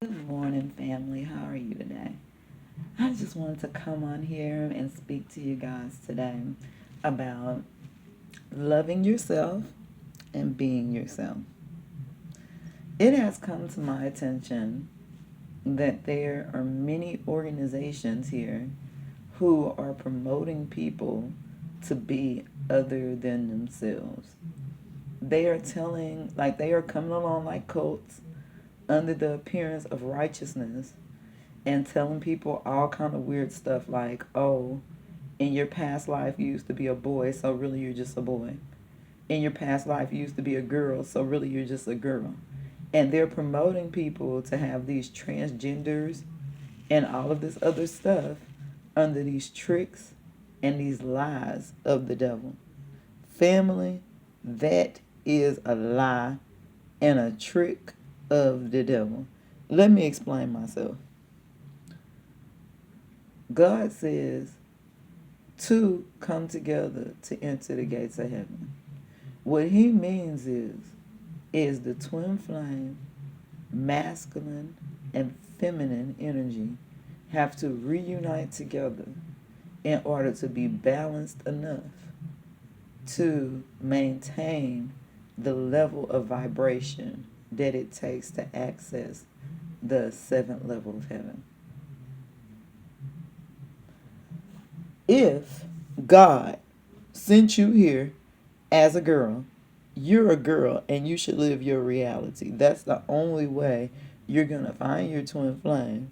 Good morning, family. How are you today? I just wanted to come on here and speak to you guys today about loving yourself and being yourself. It has come to my attention that there are many organizations here who are promoting people to be other than themselves. They are telling, like, they are coming along like cults under the appearance of righteousness and telling people all kind of weird stuff like, oh, in your past life you used to be a boy, so really you're just a boy. In your past life you used to be a girl, so really you're just a girl. And they're promoting people to have these transgenders and all of this other stuff under these tricks and these lies of the devil. Family, that is a lie and a trick of the devil. Let me explain myself. God says two come together to enter the gates of heaven. What he means is the twin flame, masculine and feminine energy have to reunite together in order to be balanced enough to maintain the level of vibration that it takes to access the seventh level of heaven. If God sent you here as a girl, you're a girl and you should live your reality. That's the only way you're going to find your twin flame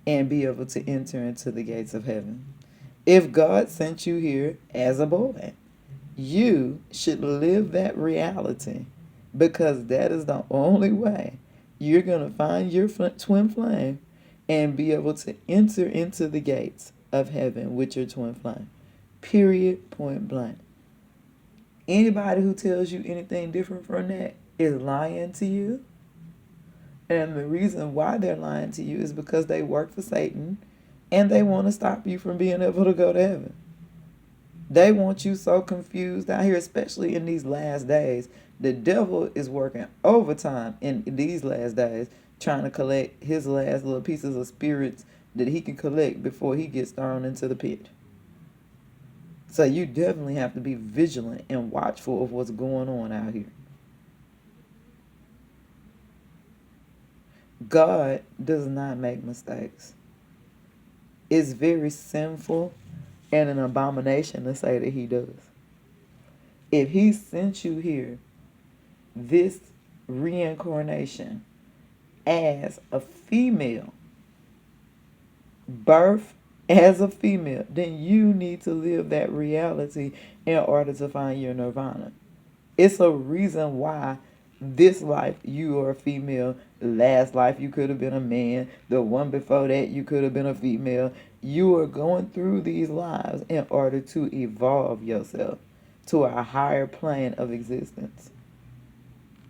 and be able to enter into the gates of heaven. If God sent you here as a boy, you should live that reality because that is the only way you're going to find your twin flame and be able to enter into the gates of heaven with your twin flame. Period, point blank. Anybody who tells you anything different from that is lying to you. And the reason why they're lying to you is because they work for Satan and they want to stop you from being able to go to heaven. They want you so confused out here, especially in these last days. The devil is working overtime in these last days trying to collect his last little pieces of spirits that he can collect before he gets thrown into the pit. So you definitely have to be vigilant and watchful of what's going on out here. God does not make mistakes. It's very sinful and an abomination to say that he does. If he sent you here, this reincarnation, as a female, birth as a female, then you need to live that reality in order to find your nirvana. It's a reason why this life you are a female, last life you could have been a man, the one before that you could have been a female. You are going through these lives in order to evolve yourself to a higher plane of existence.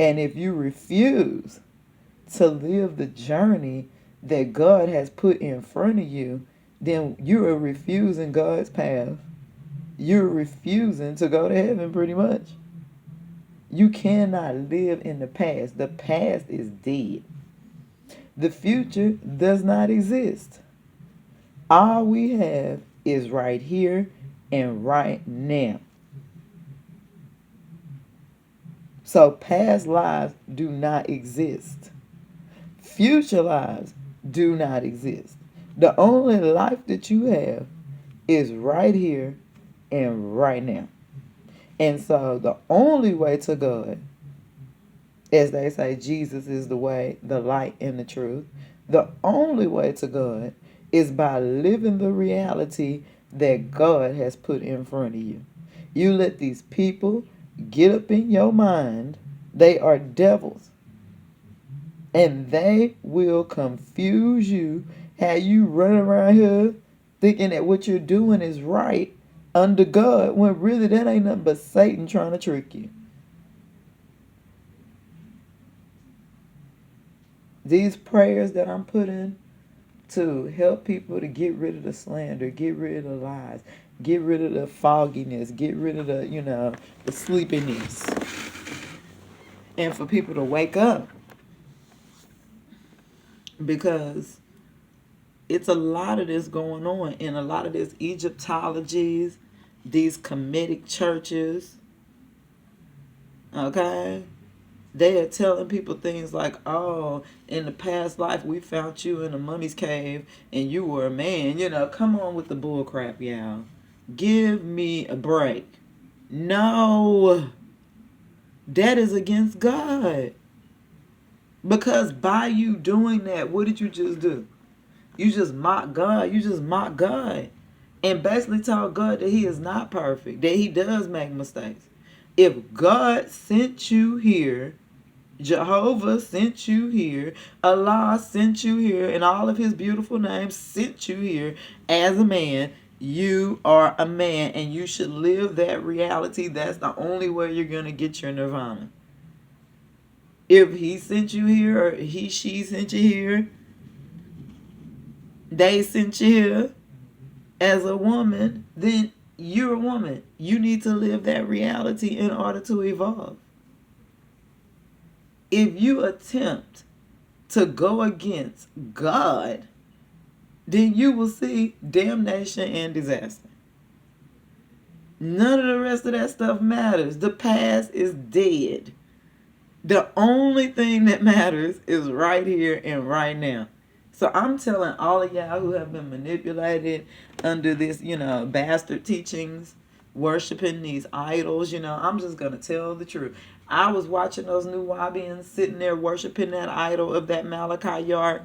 And if you refuse to live the journey that God has put in front of you, then you are refusing God's path. You're refusing to go to heaven pretty much. You cannot live in the past. The past is dead. The future does not exist. All we have is right here and right now. So past lives do not exist. Future lives do not exist. The only life that you have is right here and right now. And so the only way to God, as they say, Jesus is the way, the light, and the truth. The only way to God is by living the reality that God has put in front of you. You let these people get up in your mind. They are devils. And they will confuse you, have you running around here thinking that what you're doing is right under God, when really that ain't nothing but Satan trying to trick you. These prayers that I'm putting to help people to get rid of the slander, get rid of the lies, get rid of the fogginess, get rid of the sleepiness. And for people to wake up. because it's a lot of this going on, and a lot of this Egyptologies, these Kemetic churches, okay? They are telling people things like, oh, in the past life we found you in a mummy's cave and you were a man. Come on with the bull crap, y'all. Give me a break. No, that is against God. Because by you doing that, what did you just do? You just mock God. You just mock God. And basically tell God that he is not perfect, that he does make mistakes. If God sent you here, Jehovah sent you here, Allah sent you here, and all of his beautiful names sent you here as a man, you are a man, and you should live that reality. That's the only way you're going to get your nirvana. If he sent you here, or she sent you here, they sent you here as a woman, then you're a woman. You need to live that reality in order to evolve. If you attempt to go against God, then you will see damnation and disaster. None of the rest of that stuff matters. The past is dead. The only thing that matters is right here and right now. So I'm telling all of y'all who have been manipulated under this, bastard teachings, worshiping these idols, I'm just going to tell the truth. I was watching those new Wabians sitting there worshiping that idol of that Malachi Yard.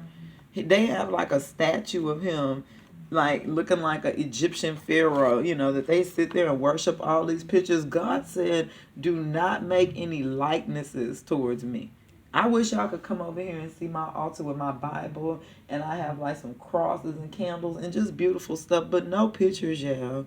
They have like a statue of him, like looking like an Egyptian pharaoh, that they sit there and worship all these pictures. God said, do not make any likenesses towards me. I wish y'all could come over here and see my altar with my Bible, and I have like some crosses and candles and just beautiful stuff, but no pictures, y'all.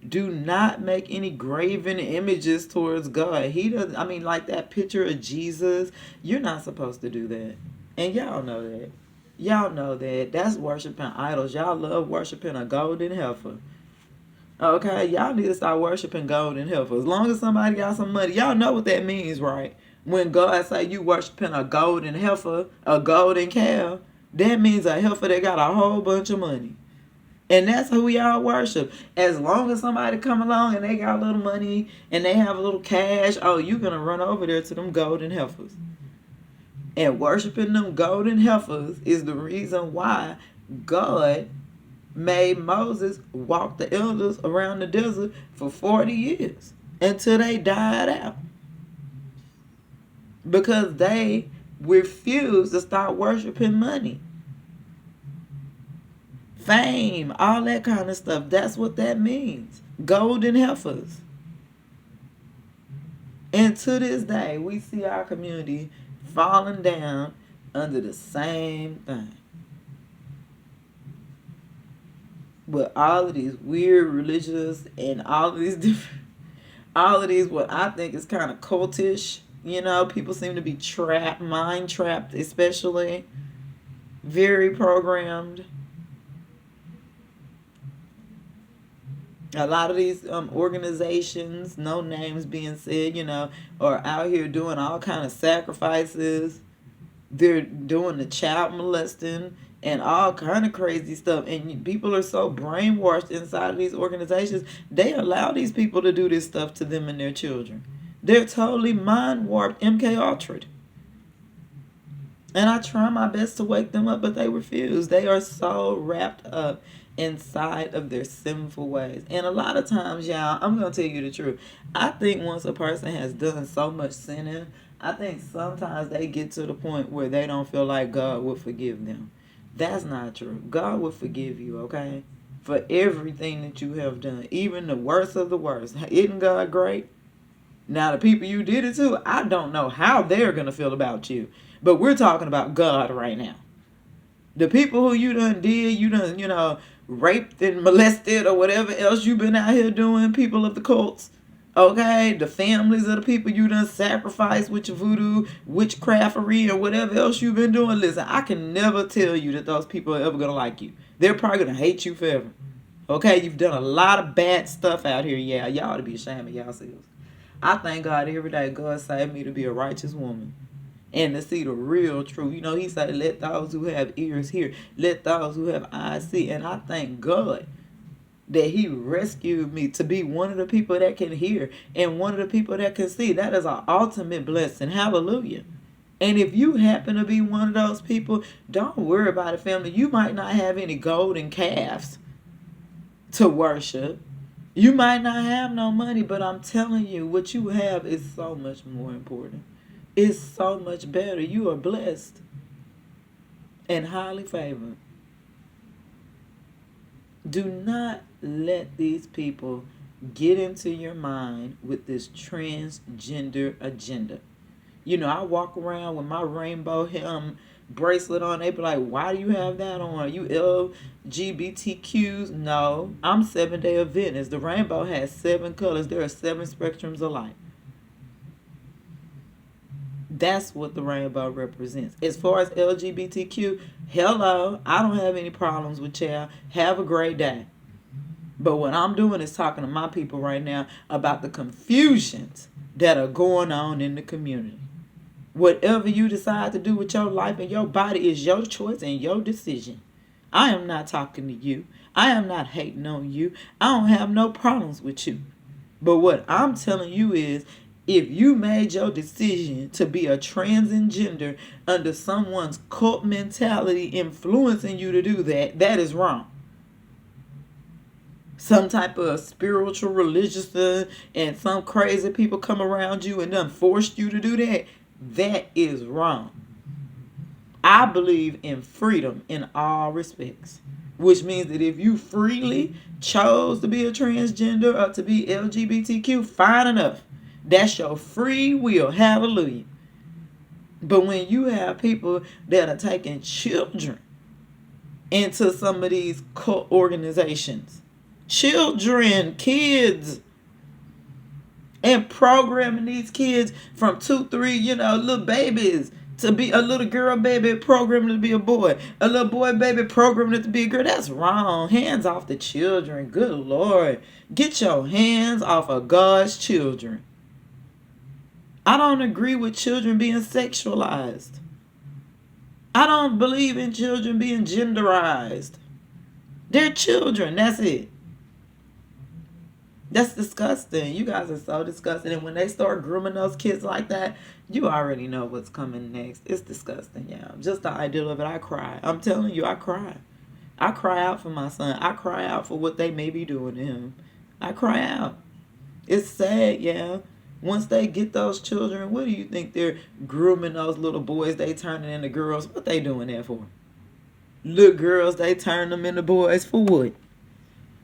Do not make any graven images towards God. He doesn't, like that picture of Jesus, you're not supposed to do that. And y'all know that. Y'all know that. That's worshiping idols. Y'all love worshiping a golden heifer. Okay, y'all need to start worshiping golden heifer. As long as somebody got some money, y'all know what that means, right? When God say you worshiping a golden heifer, a golden cow, that means a heifer that got a whole bunch of money. And that's who y'all worship. As long as somebody come along and they got a little money and they have a little cash, oh, you're going to run over there to them golden heifers. And worshiping them golden heifers is the reason why God made Moses walk the elders around the desert for 40 years until they died out. Because they refused to start worshiping money, fame, all that kind of stuff. That's what that means. Golden heifers. And to this day, we see our community falling down under the same thing. With all of these weird religious and all of these what I think is kind of cultish. People seem to be trapped, mind trapped, especially. Very programmed. A lot of these organizations, no names being said, are out here doing all kind of sacrifices. They're doing the child molesting and all kind of crazy stuff. And people are so brainwashed inside of these organizations, they allow these people to do this stuff to them and their children. They're totally mind warped, MK Ultra'd. And I try my best to wake them up, but they refuse. They are so wrapped up inside of their sinful ways. And a lot of times, y'all, I'm going to tell you the truth. I think once a person has done so much sinning, I think sometimes they get to the point where they don't feel like God will forgive them. That's not true. God will forgive you, okay? For everything that you have done, even the worst of the worst. Isn't God great? Now, the people you did it to, I don't know how they're going to feel about you. But we're talking about God right now. The people who you done did, raped and molested or whatever else you've been out here doing, people of the cults, okay? The families of the people you done sacrificed with your voodoo, witchcraftery, or whatever else you've been doing. Listen, I can never tell you that those people are ever going to like you. They're probably going to hate you forever. Okay? You've done a lot of bad stuff out here. Yeah, y'all ought to be ashamed of yourselves. I thank God every day God saved me to be a righteous woman. and to see the real truth. You know, he said, let those who have ears hear, let those who have eyes see. And I thank God that he rescued me to be one of the people that can hear and one of the people that can see. That is an ultimate blessing. Hallelujah. And if you happen to be one of those people, don't worry about it, family. You might not have any golden calves to worship. You might not have no money, but I'm telling you, what you have is so much more important. It's so much better. You are blessed and highly favored. Do not let these people get into your mind with this transgender agenda. You know, I walk around with my rainbow bracelet on. They be like, why do you have that on? Are you LGBTQs? No, I'm Seventh-day Adventist. The rainbow has 7 colors. There are 7 spectrums of light. That's what the rainbow represents. As far as LGBTQ, hello, I don't have any problems with y'all. Have a great day. But what I'm doing is talking to my people right now about the confusions that are going on in the community. Whatever you decide to do with your life and your body is your choice and your decision. I am not talking to you. I am not hating on you. I don't have no problems with you. But what I'm telling you is, if you made your decision to be a transgender under someone's cult mentality influencing you to do that, that is wrong. Some type of spiritual, religious, and some crazy people come around you and done forced you to do that. That is wrong. I believe in freedom in all respects, which means that if you freely chose to be a transgender or to be LGBTQ, fine enough. That's your free will. Hallelujah. But when you have people that are taking children into some of these cult organizations, children, kids, and programming these kids from 2, 3, little babies to be a little girl baby, programming to be a boy, a little boy baby, programming to be a girl. That's wrong. Hands off the children. Good Lord. Get your hands off of God's children. I don't agree with children being sexualized. I don't believe in children being genderized. They're children. That's it. That's disgusting. You guys are so disgusting. And when they start grooming those kids like that, you already know what's coming next. It's disgusting, yeah. Just the idea of it, I cry. I'm telling you, I cry. I cry out for my son. I cry out for what they may be doing to him. I cry out. It's sad, yeah. Once they get those children, what do you think they're grooming those little boys? They turning into girls. What they doing that for? Little girls, they turn them into boys for what?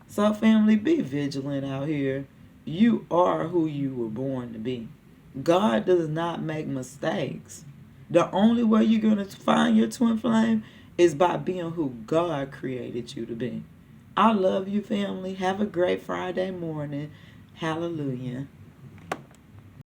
So family, be vigilant out here. You are who you were born to be. God does not make mistakes. The only way you're going to find your twin flame is by being who God created you to be. I love you, family. Have a great Friday morning. Hallelujah.